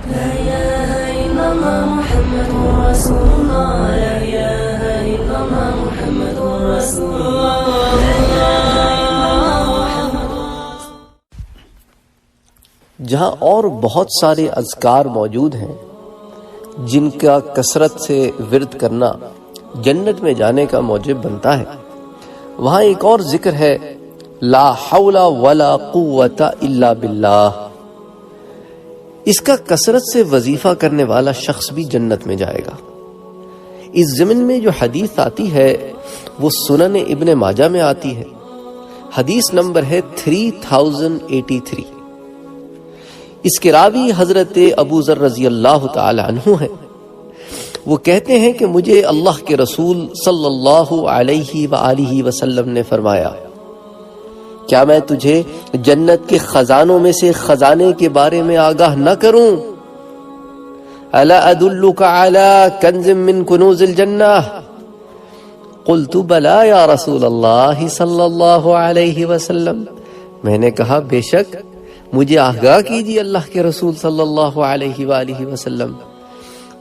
لا إله إلا الله محمد رسول الله لا إله إلا الله محمد رسول الله لا إله إلا الله محمد جہاں اور بہت سارے اذکار موجود ہیں جن کا کثرت سے ورد کرنا جنت میں جانے کا موجب بنتا ہے، وہاں ایک اور ذکر ہے لا حول ولا قوت الا باللہ۔ اس کا کثرت سے وظیفہ کرنے والا شخص بھی جنت میں جائے گا۔ اس ضمن میں جو حدیث آتی ہے وہ سنن ابن ماجہ میں آتی ہے، حدیث نمبر ہے 3083۔ اس کے راوی حضرت ابو ذر رضی اللہ تعالی عنہ ہیں۔ وہ کہتے ہیں کہ مجھے اللہ کے رسول صلی اللہ علیہ وآلہ وسلم نے فرمایا، کیا میں تجھے جنت کے خزانوں میں سے خزانے کے بارے میں آگاہ نہ کروں؟ الا ادلک علی کنز من کنوز الجنہ؟ قلت بلا یا رسول اللہ صلی اللہ علیہ وسلم۔ میں نے کہا بے شک، مجھے آگاہ کیجیے اللہ کے رسول صلی اللہ علیہ وآلہ وسلم۔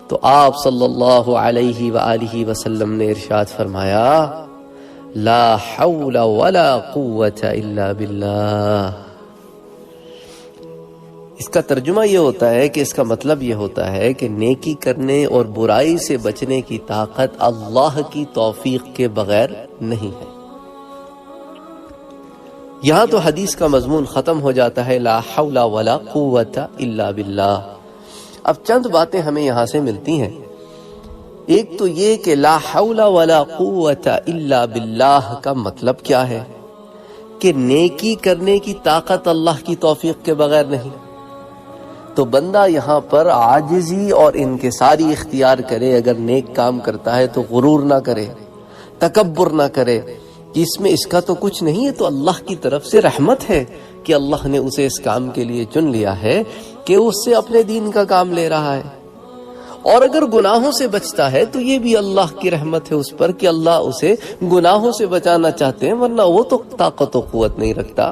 تو آپ صلی اللہ علیہ وآلہ وسلم نے ارشاد فرمایا لا حول ولا قوت الا باللہ۔ اس کا ترجمہ یہ ہوتا ہے کہ اس کا مطلب یہ ہوتا ہے کہ نیکی کرنے اور برائی سے بچنے کی طاقت اللہ کی توفیق کے بغیر نہیں ہے۔ یہاں تو حدیث کا مضمون ختم ہو جاتا ہے لا حول ولا قوت الا باللہ۔ اب چند باتیں ہمیں یہاں سے ملتی ہیں۔ ایک تو یہ کہ لا حول ولا قوت الا باللہ کا مطلب کیا ہے کہ نیکی کرنے کی طاقت اللہ کی توفیق کے بغیر نہیں۔ تو بندہ یہاں پر عاجزی اور انکساری اختیار کرے، اگر نیک کام کرتا ہے تو غرور نہ کرے، تکبر نہ کرے کہ اس میں اس کا تو کچھ نہیں ہے، تو اللہ کی طرف سے رحمت ہے کہ اللہ نے اسے اس کام کے لیے چن لیا ہے کہ اس سے اپنے دین کا کام لے رہا ہے۔ اور اگر گناہوں سے بچتا ہے تو یہ بھی اللہ کی رحمت ہے اس پر کہ اللہ اسے گناہوں سے بچانا چاہتے ہیں، ورنہ وہ تو طاقت و قوت نہیں رکھتا۔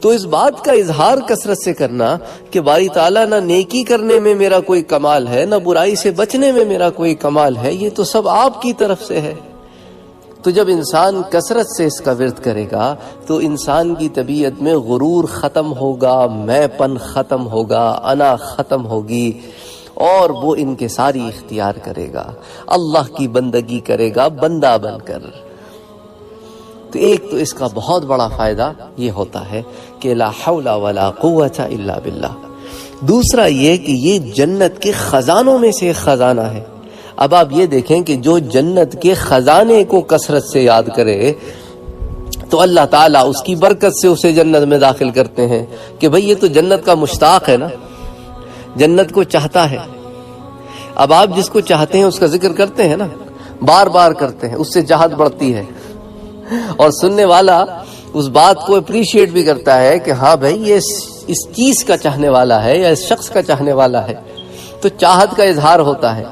تو اس بات کا اظہار کثرت سے کرنا کہ باری تعالیٰ نہ نیکی کرنے میں میرا کوئی کمال ہے، نہ برائی سے بچنے میں میرا کوئی کمال ہے، یہ تو سب آپ کی طرف سے ہے۔ تو جب انسان کثرت سے اس کا ورد کرے گا تو انسان کی طبیعت میں غرور ختم ہوگا، میں پن ختم ہوگا، انا ختم ہوگی، اور وہ انکساری اختیار کرے گا، اللہ کی بندگی کرے گا بندہ بن کر۔ تو ایک تو اس کا بہت بڑا فائدہ یہ ہوتا ہے کہ لا حول ولا قوت الا باللہ۔ دوسرا یہ کہ یہ جنت کے خزانوں میں سے ایک خزانہ ہے۔ اب آپ یہ دیکھیں کہ جو جنت کے خزانے کو کثرت سے یاد کرے تو اللہ تعالیٰ اس کی برکت سے اسے جنت میں داخل کرتے ہیں کہ بھئی یہ تو جنت کا مشتاق ہے نا، جنت کو چاہتا ہے۔ اب آپ جس کو چاہتے ہیں اس کا ذکر کرتے ہیں نا، بار بار کرتے ہیں، اس سے چاہت بڑھتی ہے، اور سننے والا اس بات کو اپریشیٹ بھی کرتا ہے کہ ہاں بھئی یہ اس چیز کا چاہنے والا ہے یا اس شخص کا چاہنے والا ہے، تو چاہت کا اظہار ہوتا ہے۔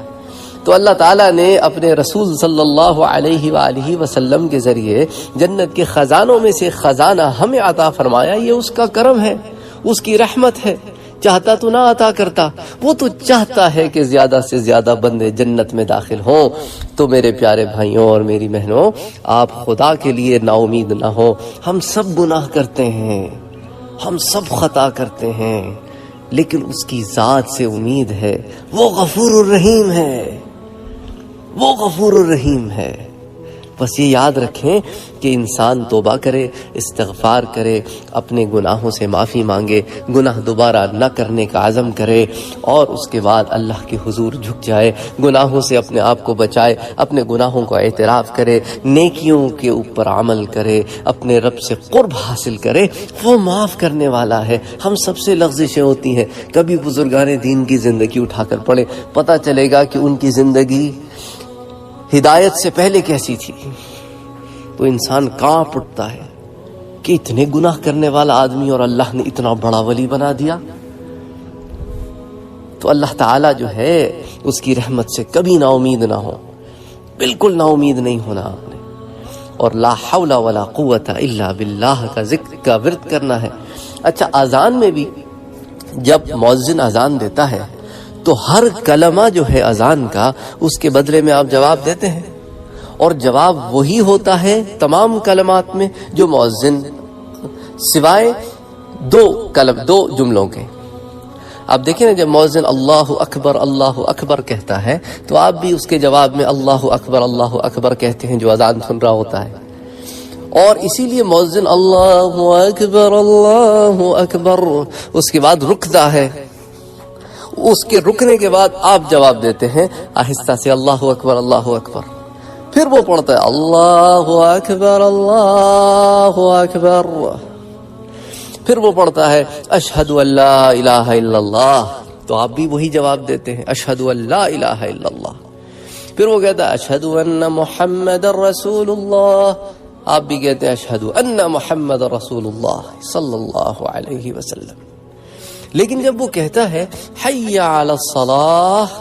تو اللہ تعالیٰ نے اپنے رسول صلی اللہ علیہ وآلہ وسلم کے ذریعے جنت کے خزانوں میں سے خزانہ ہمیں عطا فرمایا۔ یہ اس کا کرم ہے، اس کی رحمت ہے، چاہتا تو نہ عطا کرتا، وہ تو چاہتا ہے کہ زیادہ سے زیادہ بندے جنت میں داخل ہوں۔ تو میرے پیارے بھائیوں اور میری بہنوں، آپ خدا کے لیے نا امید نہ ہوں۔ ہم سب گناہ کرتے ہیں، ہم سب خطا کرتے ہیں، لیکن اس کی ذات سے امید ہے، وہ غفور الرحیم ہے، وہ غفور الرحیم ہے۔ بس یہ یاد رکھیں کہ انسان توبہ کرے، استغفار کرے، اپنے گناہوں سے معافی مانگے، گناہ دوبارہ نہ کرنے کا عزم کرے، اور اس کے بعد اللہ کے حضور جھک جائے، گناہوں سے اپنے آپ کو بچائے، اپنے گناہوں کا اعتراف کرے، نیکیوں کے اوپر عمل کرے، اپنے رب سے قرب حاصل کرے۔ وہ معاف کرنے والا ہے۔ ہم سب سے لغزشیں ہوتی ہیں، کبھی بزرگان دین کی زندگی اٹھا کر پڑھیں، پتہ چلے گا کہ ان کی زندگی ہدایت سے پہلے کیسی تھی، تو انسان کانپ اٹھتا ہے کہ اتنے گناہ کرنے والا آدمی اور اللہ نے اتنا بڑا ولی بنا دیا۔ تو اللہ تعالیٰ جو ہے اس کی رحمت سے کبھی نا امید نہ ہو، بالکل نا امید نہیں ہونا آپ نے، اور لا حول ولا قوت الا باللہ کا ذکر کا ورد کرنا ہے۔ اچھا، اذان میں بھی جب مؤذن اذان دیتا ہے تو ہر کلمہ جو ہے اذان کا اس کے بدلے میں آپ جواب دیتے ہیں، اور جواب وہی ہوتا ہے تمام کلمات میں جو مؤذن سوائے دو جملوں کے۔ آپ دیکھیں نا جب مؤذن اللہ اکبر کہتا ہے تو آپ بھی اس کے جواب میں اللہ اکبر کہتے ہیں جو اذان سن رہا ہوتا ہے، اور اسی لیے مؤذن اللہ اکبر اس کے بعد رکتا ہے، اس کے رکنے کے بعد آپ جواب دیتے ہیں آہستہ سے اللہ اکبر، پھر وہ پڑھتا ہے اللہ اکبر، پھر وہ پڑھتا ہے اشہد ان لا الہ الا اللہ، تو آپ بھی وہی جواب دیتے ہیں اشہد ان لا الہ الا اللہ، پھر وہ کہتا ہے اشہد ان محمد رسول اللہ، آپ بھی کہتے ہیں اشہد ان محمد رسول اللہ صلی اللہ علیہ وسلم۔ لیکن جب وہ کہتا ہے حی علی الصلاح،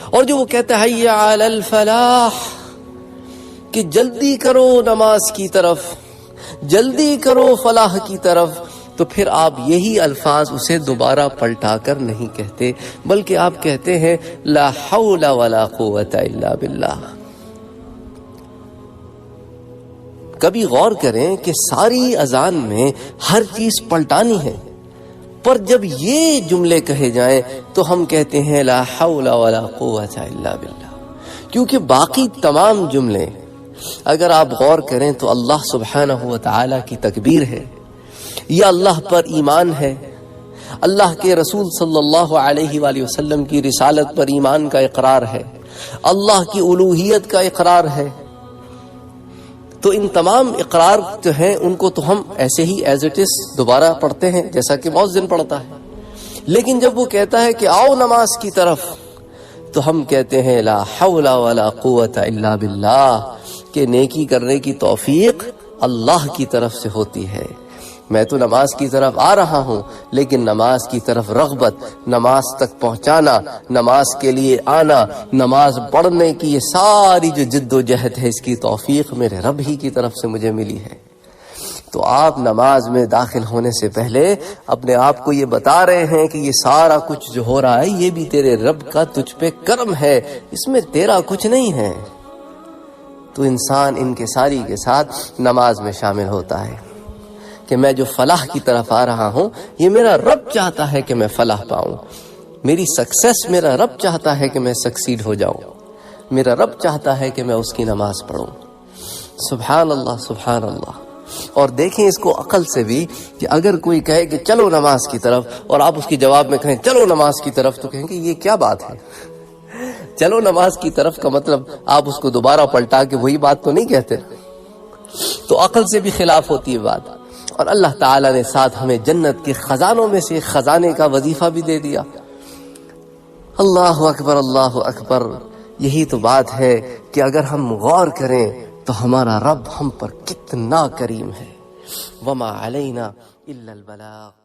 اور جو وہ کہتا ہے حی علی الفلاح کہ جلدی کرو نماز کی طرف، جلدی کرو فلاح کی طرف، تو پھر آپ یہی الفاظ اسے دوبارہ پلٹا کر نہیں کہتے، بلکہ آپ کہتے ہیں لا حول ولا قوت الا باللہ۔ کبھی غور کریں کہ ساری اذان میں ہر چیز پلٹانی ہے، پر جب یہ جملے کہے جائیں تو ہم کہتے ہیں لا حول ولا قوت الا باللہ، کیونکہ باقی تمام جملے اگر آپ غور کریں تو اللہ سبحانہ و تعالی کی تکبیر ہے، یا اللہ پر ایمان ہے، اللہ کے رسول صلی اللہ علیہ وآلہ وسلم کی رسالت پر ایمان کا اقرار ہے، اللہ کی الوہیت کا اقرار ہے۔ تو ان تمام اقرار جو ہیں ان کو تو ہم ایسے ہی ایز اٹ از دوبارہ پڑھتے ہیں جیسا کہ مؤذن پڑھتا ہے، لیکن جب وہ کہتا ہے کہ آؤ نماز کی طرف تو ہم کہتے ہیں لا حول ولا قوت الا باللہ، کہ نیکی کرنے کی توفیق اللہ کی طرف سے ہوتی ہے۔ میں تو نماز کی طرف آ رہا ہوں، لیکن نماز کی طرف رغبت، نماز تک پہنچانا، نماز کے لیے آنا، نماز پڑھنے کی یہ ساری جو جد و جہد ہے اس کی توفیق میرے رب ہی کی طرف سے مجھے ملی ہے۔ تو آپ نماز میں داخل ہونے سے پہلے اپنے آپ کو یہ بتا رہے ہیں کہ یہ سارا کچھ جو ہو رہا ہے یہ بھی تیرے رب کا تجھ پہ کرم ہے، اس میں تیرا کچھ نہیں ہے۔ تو انسان ان کے ساری کے ساتھ نماز میں شامل ہوتا ہے کہ میں جو فلاح کی طرف آ رہا ہوں یہ میرا رب چاہتا ہے کہ میں فلاح پاؤں، میری سکسیس میرا رب چاہتا ہے کہ میں سکسیڈ ہو جاؤں، میرا رب چاہتا ہے کہ میں اس کی نماز پڑھوں۔ سبحان اللہ سبحان اللہ۔ اور دیکھیں اس کو عقل سے بھی کہ اگر کوئی کہے کہ چلو نماز کی طرف اور آپ اس کی جواب میں کہیں چلو نماز کی طرف، تو کہیں گے یہ کیا بات ہے؟ چلو نماز کی طرف کا مطلب آپ اس کو دوبارہ پلٹا کے وہی بات تو نہیں کہتے، تو عقل سے بھی خلاف ہوتی ہے بات۔ اور اللہ تعالیٰ نے ساتھ ہمیں جنت کے خزانوں میں سے خزانے کا وظیفہ بھی دے دیا۔ اللہ اکبر۔ یہی تو بات ہے کہ اگر ہم غور کریں تو ہمارا رب ہم پر کتنا کریم ہے۔ وما علینا الا البلاغ۔